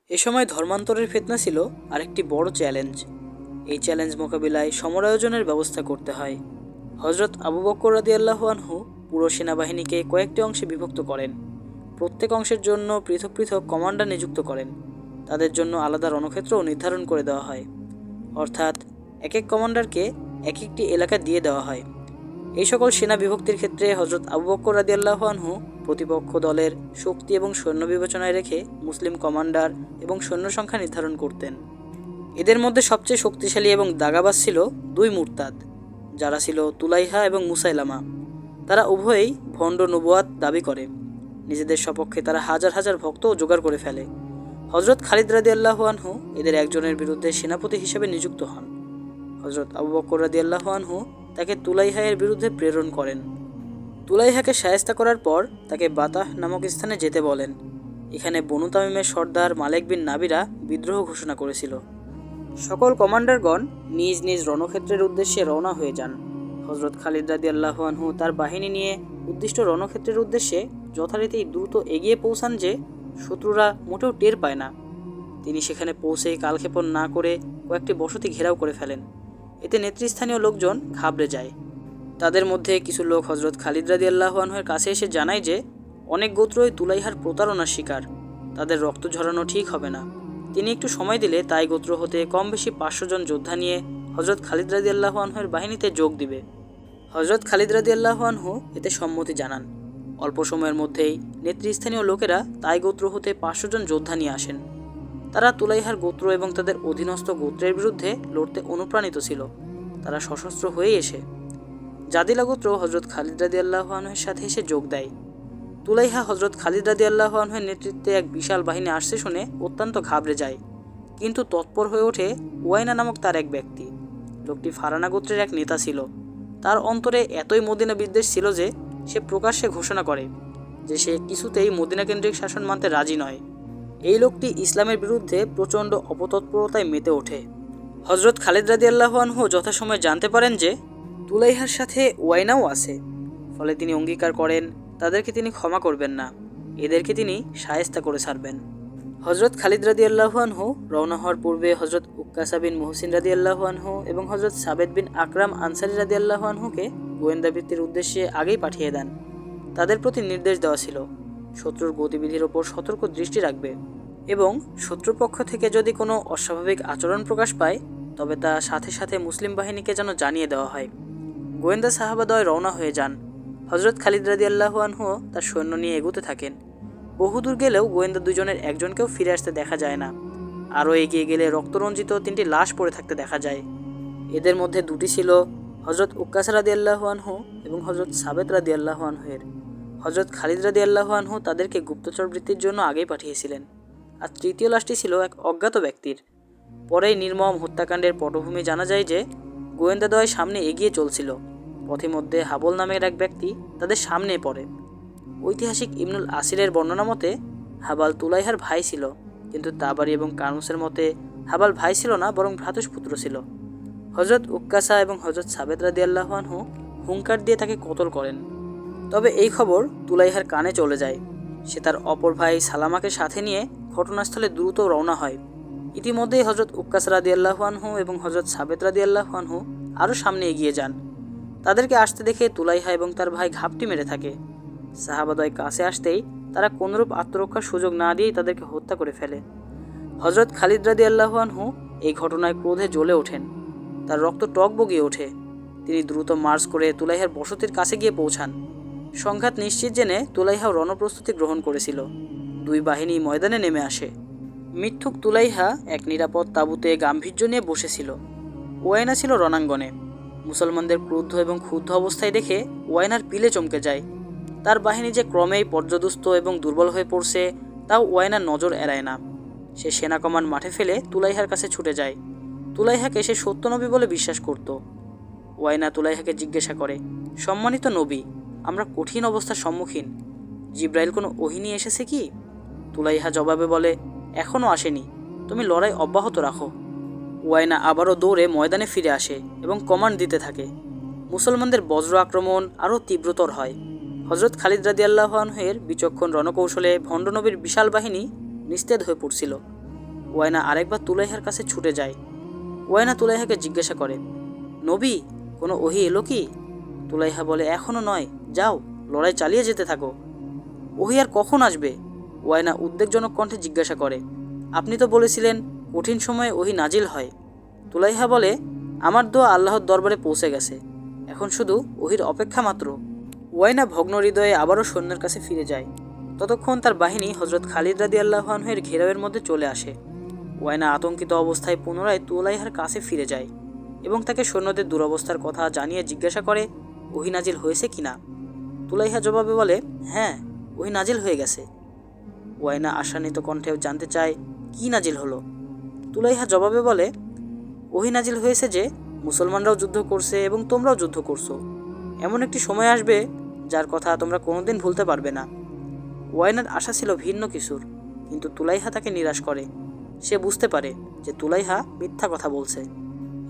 এ সময় ধর্মান্তরের ফিতনা ছিল আরেকটি বড় চ্যালেঞ্জ। এই চ্যালেঞ্জ মোকাবিলায় সমরায়োজনের ব্যবস্থা করতে হয়। হজরত আবু বকর রাদিয়াল্লাহু আনহু পুরো সেনাবাহিনীকে কয়েকটি অংশে বিভক্ত করেন। প্রত্যেক অংশের জন্য পৃথক পৃথক কমান্ডার নিযুক্ত করেন। তাদের জন্য আলাদা রণক্ষেত্রও নির্ধারণ করে দেওয়া হয়, অর্থাৎ এক এক কমান্ডারকে এক একটি এলাকা দিয়ে দেওয়া হয়। এই সকল সেনা বিভক্তির ক্ষেত্রে হজরত আবু বকর রাদিয়াল্লাহু আনহু প্রতিপক্ষ দলের শক্তি এবং সৈন্য বিবেচনায় রেখে মুসলিম কমান্ডার এবং সৈন্য সংখ্যা নির্ধারণ করতেন। এদের মধ্যে সবচেয়ে শক্তিশালী এবং দাগাবাজ ছিল দুই মুরতাদ, যারা ছিল তুলাইহা এবং মুসাইলামা। তারা উভয়েই ভণ্ড নবুয়াত দাবি করে। নিজেদের সপক্ষে তারা হাজার হাজার ভক্তও জোগাড় করে ফেলে। হজরত খালিদ রাদিয়াল্লাহু আনহু এদের একজনের বিরুদ্ধে সেনাপতি হিসেবে নিযুক্ত হন। হজরত আবু বকর রাদিয়াল্লাহু আনহু তাকে তুলাইহা এর বিরুদ্ধে প্রেরণ করেন। তুলাইহাকে শায়েস্তা করার পর তাকে বাতাহ নামক স্থানে যেতে বলেন। এখানে বনু তামিমের সর্দার মালেক বিন নাবিরা বিদ্রোহ ঘোষণা করেছিল। সকল কমান্ডারগণ নিজ নিজ রণক্ষেত্রের উদ্দেশ্যে রওনা হয়ে যান। হজরত খালিদ রাদিয়াল্লাহু আনহু তার বাহিনী নিয়ে উদ্দিষ্ট রণক্ষেত্রের উদ্দেশ্যে যথারীতি দ্রুত এগিয়ে পৌঁছান যে শত্রুরা মোটেও টের পায় না। তিনি সেখানে পৌঁছে কালক্ষেপণ না করে কয়েকটি বসতি ঘেরাও করে ফেলেন। এতে নেতৃস্থানীয় লোকজন ঘাবড়ে যায়। তাদের মধ্যে কিছু লোক হজরত খালিদ রাদিয়াল্লাহু আনহুর কাছে এসে জানায় যে অনেক গোত্রই তুলাইহার প্রতারণার শিকার, তাদের রক্ত ঝরানো ঠিক হবে না। তিনি একটু সময় দিলে তাই গোত্র হতে কম বেশি 500 জন যোদ্ধা নিয়ে হজরত খালিদ রাদিয়াল্লাহু আনহুর বাহিনীতে যোগ দিবে। হজরত খালিদ রাদিয়াল্লাহু আনহু এতে সম্মতি জানান। অল্প সময়ের মধ্যেই নেতৃস্থানীয় লোকেরা তাই গোত্র হতে 500 জন যোদ্ধা নিয়ে আসেন। তারা তুলাইহার গোত্র এবং তাদের অধীনস্থ গোত্রের বিরুদ্ধে লড়তে অনুপ্রাণিত ছিল। তারা সশস্ত্র হয়ে এসে জাদিলা গোত্র হজরত খালিদ রাদিয়াল্লাহু আনহুর সাথে এসে যোগ দেয়। তুলাইহা হজরত খালিদ রাদিয়াল্লাহু আনহুর নেতৃত্বে এক বিশাল বাহিনী আসছে শুনে অত্যন্ত ঘাবড়ে যায়, কিন্তু তৎপর হয়ে ওঠে ওয়াইনা নামক তার এক ব্যক্তি। লোকটি ফারানা গোত্রের এক নেতা ছিল। তার অন্তরে এতই মদিনা বিদ্বেষ ছিল যে সে প্রকাশ্যে ঘোষণা করে যে সে কিছুতেই মদিনা কেন্দ্রিক শাসন মানতে রাজি নয়। এই লোকটি ইসলামের বিরুদ্ধে প্রচণ্ড অপতৎপরতায় মেতে ওঠে। হজরত খালিদ রাদিয়াল্লাহু আনহু যথাসময়ে জানতে পারেন যে তুলাইহার সাথে ওয়াইনাও আছে। ফলে তিনি অঙ্গীকার করেন তাদেরকে তিনি ক্ষমা করবেন না, এদেরকে তিনি শায়েস্তা করে ছাড়বেন। হজরত খালিদ রাদিয়াল্লাহু আনহু রওনা হওয়ার পূর্বে হজরত উক্কাসা বিন মুহসিন রাদিয়াল্লাহু আনহু এবং হজরত সাবেদ বিন আকরাম আনসারী রাদিয়াল্লাহু আনহুকে গোয়েন্দা বৃত্তির উদ্দেশ্যে আগেই পাঠিয়ে দেন। তাদের প্রতি নির্দেশ দেওয়া ছিল শত্রুর গতিবিধির ওপর সতর্ক দৃষ্টি রাখবে এবং শত্রুপক্ষ থেকে যদি কোনো অস্বাভাবিক আচরণ প্রকাশ পায় তবে তা সাথে সাথে মুসলিম বাহিনীকে যেন জানিয়ে দেওয়া হয়। গোয়েন্দা সাহাবাদয় রওনা হয়ে যান। হজরত খালিদ রাদিয়াল্লাহু আনহু তার সৈন্য নিয়ে এগোতে থাকেন। বহুদূর গেলেও গোয়েন্দা দুজনের একজনকেও ফিরে আসতে দেখা যায় না। আরও এগিয়ে গেলে রক্তরঞ্জিত 3টি লাশ পড়ে থাকতে দেখা যায়। এদের মধ্যে দুটি ছিল হজরত উক্কাসা রাদিয়াল্লাহু আনহু এবং হজরত সাবেত রাদিয়াল্লাহু আনহুয়ের। হজরত খালিদ রাদিয়াল্লাহু আনহু তাদেরকে গুপ্তচর বৃত্তির জন্য আগেই পাঠিয়েছিলেন। আর তৃতীয় লাশটি ছিল এক অজ্ঞাত ব্যক্তির। পরেই নির্মম হত্যাকাণ্ডের পটভূমি জানা যায় যে গোয়েন্দাদ্বয় সামনে এগিয়ে চলছিল। পথিমধ্যে হাবল নামের এক ব্যক্তি তাদের সামনে পড়ে। ঐতিহাসিক ইবনুল আসিরের বর্ণনা মতে হাবাল তুলাইহার ভাই ছিল, কিন্তু তাবারি এবং কানুসের মতে হাবাল ভাই ছিল না, বরং ভ্রাতুষ্পুত্র ছিল। হজরত উক্কাসা এবং হজরত সাবেদ রাদিয়াল্লাহু আনহু হুঙ্কার দিয়ে তাকে কতল করেন। তবে এই খবর তুলাইহার কানে চলে যায়। সে তার অপর ভাই সালামাকে সাথে নিয়ে ঘটনাস্থলে দ্রুত রওনা হয়। ইতিমধ্যেই হজরত উক্কাসা রাদিয়াল্লাহু আনহু এবং হজরত সাবেদ রাদিয়াল্লাহু আনহু আরও সামনে এগিয়ে যান। তাদেরকে আসতে দেখে তুলাইহা এবং তার ভাই ঘাপটি মেরে থাকে। সাহাবাদয় কাছে আসতেই তারা কোনরূপ আত্মরক্ষার সুযোগ না দিয়েই তাদেরকে হত্যা করে ফেলে। হজরত খালিদ রাদিয়াল্লাহু আনহু এই ঘটনায় ক্রোধে জ্বলে ওঠেন। তার রক্ত টকবগিয়ে ওঠে। তিনি দ্রুত মার্চ করে তুলাইহার বসতির কাছে গিয়ে পৌঁছান। সংঘাত নিশ্চিত জেনে তুলাইহাও রণপ্রস্তুতি গ্রহণ করেছিল। দুই বাহিনী ময়দানে নেমে আসে। মিথ্যুক তুলাইহা এক নিরাপদ তাঁবুতে গাম্ভীর্য নিয়ে বসেছিল। ওয়াইনা ছিল রণাঙ্গনে। মুসলমানদের ক্রুদ্ধ এবং ক্ষুব্ধ অবস্থায় দেখে ওয়াইনার পিলে চমকে যায়। তার বাহিনী যে ক্রমেই পর্যদুস্ত এবং দুর্বল হয়ে পড়ছে তাও ওয়াইনার নজর এড়ায় না। সে সেনা কমান্ড মাঠে ফেলে তুলাইহার কাছে ছুটে যায়। তুলাইহাকে সে সত্য নবী বলে বিশ্বাস করত। ওয়াইনা তুলাইহাকে জিজ্ঞাসা করে, সম্মানিত নবী, আমরা কঠিন অবস্থার সম্মুখীন, জিব্রাইল কোনো ওহী নিয়ে এসেছে কি? তুলাইহা জবাবে বলে, এখনও আসেনি, তুমি লড়াই অব্যাহত রাখো। ওয়াইনা আবারও দৌড়ে ময়দানে ফিরে আসে এবং কমান্ড দিতে থাকে। মুসলমানদের বজ্র আক্রমণ আরও তীব্রতর হয়। হজরত খালিদ রাদিয়াল্লাহু আনহুর বিচক্ষণ রণকৌশলে ভণ্ড নবীর বিশাল বাহিনী নিস্তেজ হয়ে পড়ছিল। ওয়াইনা আরেকবার তুলাইহার কাছে ছুটে যায়। ওয়াইনা তুলাইহাকে জিজ্ঞাসা করে, নবী, কোনো ওহী এলো কি? তুলাইহা বলে, এখনও নয়, যাও, লড়াই চালিয়ে যেতে থাকো। ওহী আর কখন আসবে? ওয়াইনা উদ্বেগজনক কণ্ঠে জিজ্ঞাসা করে। আপনি তো বলেছিলেন কঠিন সময়ে ওহী নাজিল হয়। তুলাইহা বলে, আমার দোয়া আল্লাহর দরবারে পৌঁছে গেছে, এখন শুধু ওহীর অপেক্ষা মাত্র। ওয়াইনা ভগ্ন হৃদয়ে আবারও সৈন্যের কাছে ফিরে যায়। ততক্ষণ তার বাহিনী হযরত খালিদ রাদিয়াল্লাহু আনহুর ঘেরাওয়ের মধ্যে চলে আসে। ওয়াইনা আতঙ্কিত অবস্থায় পুনরায় তুলাইহার কাছে ফিরে যায় এবং তাকে সৈন্যদের দুরবস্থার কথা জানিয়ে জিজ্ঞাসা করে ওহী নাজিল হয়েছে কিনা। তুলাইহা জবাবে বলে, হ্যাঁ, ওহী নাজিল হয়ে গেছে। ওয়াইনা আশান্বিত কণ্ঠে জানতে চায়, কি নাজিল হলো? তুলাইহা জবাবে বলে, ওহী নাজিল হয়েছে যে মুসলমানরাও যুদ্ধ করছে এবং তোমরাও যুদ্ধ করছো। এমন একটি সময় আসবে যার কথা তোমরা কোনোদিন ভুলতে পারবে না। ওয়াইনার আশা ছিল ভিন্ন কিছুর, কিন্তু তুলাইহা তাকে নিরাশ করে। সে বুঝতে পারে যে তুলাইহা মিথ্যা কথা বলছে।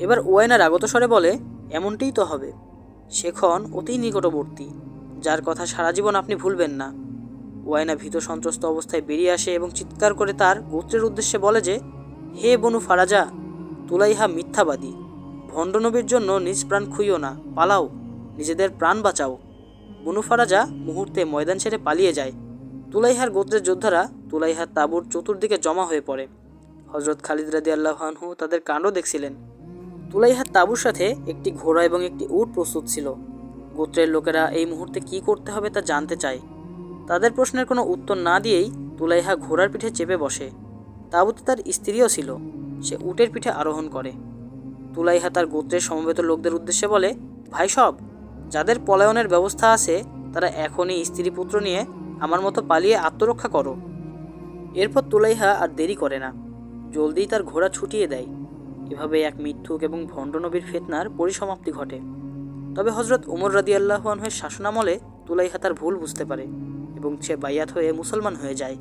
এবার ওয়াইনার আগত স্বরে বলে, এমনটিই তো হবে। সেক্ষণ অতি নিকটবর্তী, যার কথা সারা জীবন আপনি ভুলবেন না। ওয়াইনা ভীত সন্ত্রস্ত অবস্থায় বেরিয়ে আসে এবং চিৎকার করে তার গোত্রের উদ্দেশ্যে বলে যে, হে বনু ফারাজা, তুলাইহা মিথ্যাবাদী। ভণ্ড নবীর জন্য নিজ প্রাণ খুইও না, পালাও, নিজেদের প্রাণ বাঁচাও। বনু ফারাজা মুহূর্তে ময়দান ছেড়ে পালিয়ে যায়। তুলাইহার গোত্রের যোদ্ধারা তুলাইহার তাঁবুর চতুর্দিকে জমা হয়ে পড়ে। হযরত খালিদ রাদিয়াল্লাহু আনহু তাদের কাণ্ড দেখছিলেন। তুলাইহার তাঁবুর সাথে একটি ঘোড়া এবং একটি উট প্রস্তুত ছিল। গোত্রের লোকেরা এই মুহূর্তে কি করতে হবে তা জানতে চায়। তাদের প্রশ্নের কোনো উত্তর না দিয়েই তুলাইহা ঘোড়ার পিঠে চেপে বসে। তাঁবুতে তার স্ত্রীও ছিল। সে উটের পিঠে আরোহণ করে। তুলাইহা তার গোত্রের সমবেত লোকদের উদ্দেশ্যে বলে, ভাই সব, যাদের পলায়নের ব্যবস্থা আছে তারা এখনই স্ত্রী পুত্র নিয়ে আমার মতো পালিয়ে আত্মরক্ষা করো। এরপর তুলাইহা আর দেরি করে না, জলদি তার ঘোড়া ছুটিয়ে দেয়। এভাবে এক মিথ্যুক এবং ভণ্ড নবীর ফিতনার পরিসমাপ্তি ঘটে। তবে হযরত উমর রাদিয়াল্লাহু আনহুর শাসনামলে তুলাইহা তার ভুল বুঝতে পারে এবং সে বাইয়াত হয়ে মুসলমান হয়ে যায়।